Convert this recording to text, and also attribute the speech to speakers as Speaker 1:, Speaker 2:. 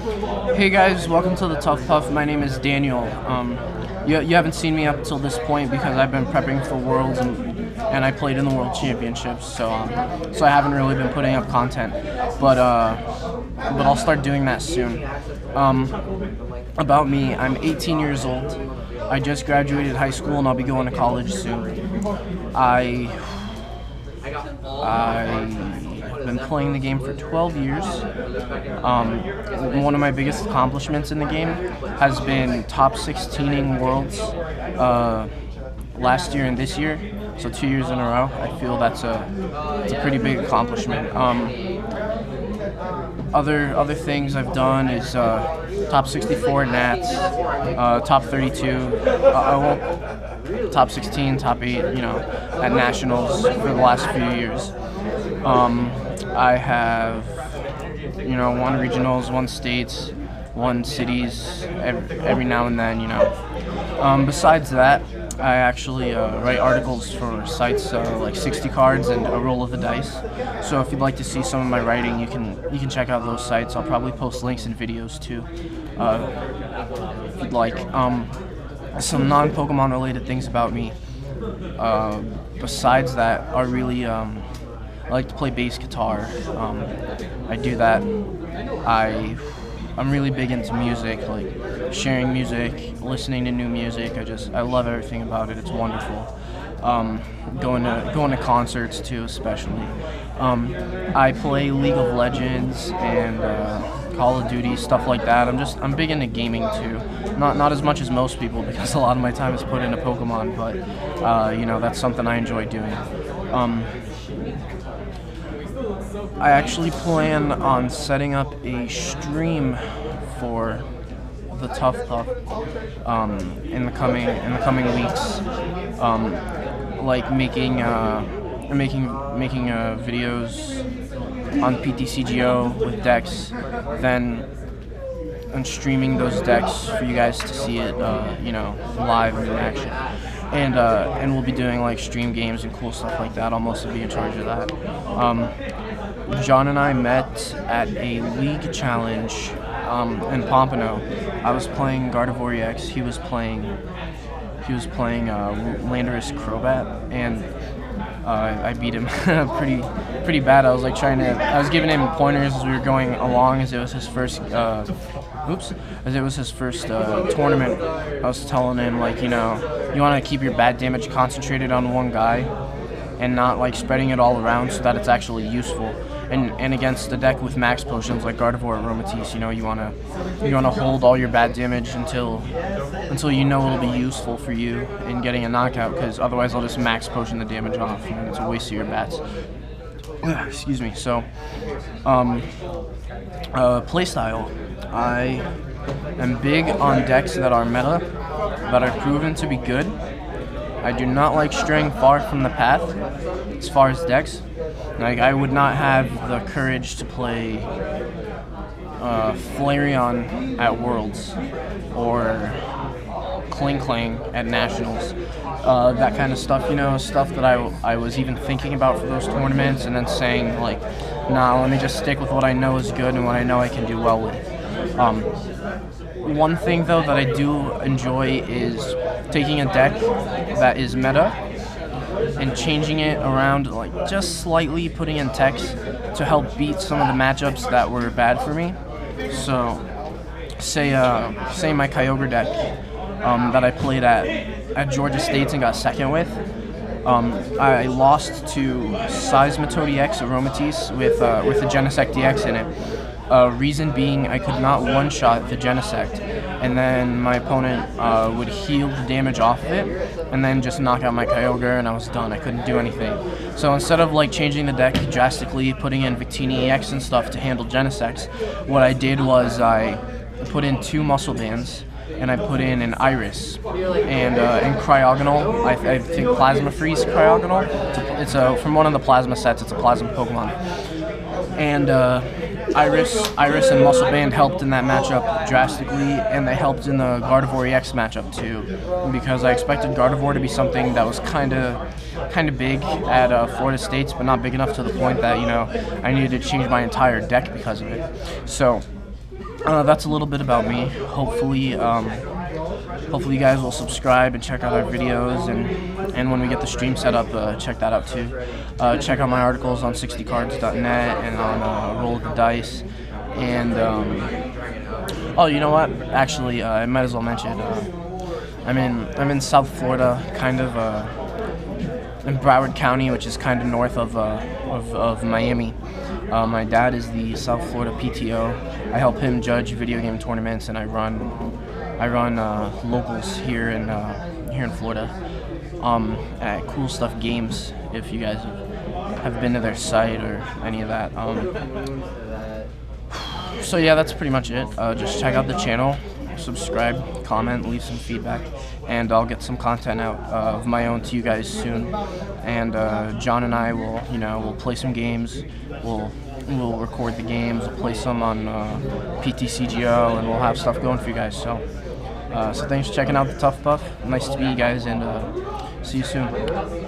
Speaker 1: Hey guys, welcome to the Tuff Puff. My name is Daniel. You haven't seen me up till this point because I've been prepping for Worlds and I played in the World Championships, so I haven't really been putting up content. But I'll start doing that soon. About me, I'm 18 years old. I just graduated high school and I'll be going to college soon. I've been playing the game for 12 years. One of my biggest accomplishments in the game has been top 16ing Worlds last year and this year, so 2 years in a row. I feel it's a pretty big accomplishment. Other things I've done is top 64 Nats, top 32, top 16, top 8, at nationals for the last few years. I have, won regionals, won states, won cities every now and then, Besides that, I actually write articles for sites like 60 Cards and A Roll of the Dice. So if you'd like to see some of my writing, you can check out those sites. I'll probably post links and videos too, if you'd like. Some non-Pokemon related things about me. Besides that, are really I like to play bass guitar. I do that. I'm really big into music, like sharing music, listening to new music. I love everything about it. It's wonderful. Going to concerts too, especially. I play League of Legends and Call of Duty, stuff like that. I'm big into gaming too. Not as much as most people because a lot of my time is put into Pokemon, but that's something I enjoy doing. I actually plan on setting up a stream for the Tuff Puff in the coming weeks, like making videos on PTCGO with decks, then and streaming those decks for you guys to see it, live in action. And we'll be doing like stream games and cool stuff like that. I'll mostly be in charge of that. John and I met at a league challenge in Pompano. I was playing Gardevoir EX. He was playing Landorus Crobat, and I beat him pretty bad. I was giving him pointers as we were going along, as it was his first tournament. I was telling him, you want to keep your bad damage concentrated on one guy and not spreading it all around so that it's actually useful. And against a deck with max potions like Gardevoir or Aromatisse, you wanna hold all your bad damage until it'll be useful for you in getting a knockout, because otherwise I'll just max potion the damage off and it's a waste of your bats. Excuse me. So, playstyle. I am big on decks that are meta, that are proven to be good. I do not like straying far from the path as far as decks. I would not have the courage to play Flareon at Worlds or Kling at Nationals. That kind of stuff, stuff that I was even thinking about for those tournaments, and then saying nah, let me just stick with what I know is good and what I know I can do well with. One thing though that I do enjoy is taking a deck that is meta and changing it around, just slightly putting in text to help beat some of the matchups that were bad for me. So, say my Kyogre deck that I played at Georgia State and got second with. I lost to Seismitoad EX Aromatisse with the Genesect DX in it. Reason being, I could not one-shot the Genesect, and then my opponent would heal the damage off of it, and then just knock out my Kyogre, and I was done. I couldn't do anything. So instead of changing the deck drastically, putting in Victini EX and stuff to handle Genesects, what I did was I put in 2 Muscle Bands, and I put in an Iris and Cryogonal. I think Plasma Freeze Cryogonal. It's from one of the Plasma sets. It's a Plasma Pokemon. And Iris and Muscle Band helped in that matchup drastically, and they helped in the Gardevoir EX matchup too, because I expected Gardevoir to be something that was kind of big at Florida State's, but not big enough to the point that I needed to change my entire deck because of it. So That's a little bit about me. Hopefully, hopefully you guys will subscribe and check out our videos, and when we get the stream set up, check that out too. Check out my articles on 60cards.net and on Roll of the Dice. And oh, you know what? Actually, I might as well mention. I'm in South Florida, kind of in Broward County, which is kind of north of Miami. My dad is the South Florida PTO. I help him judge video game tournaments, and I run locals here in Florida at Cool Stuff Games. If you guys have been to their site or any of that. So yeah, that's pretty much it. Just check out the channel, subscribe, comment, leave some feedback, and I'll get some content out of my own to you guys soon. And John and I will, we'll play some games. We'll record the games. We'll play some on PTCGO, and we'll have stuff going for you guys. So thanks for checking out the Tuff Puff. Nice to meet you guys, and see you soon.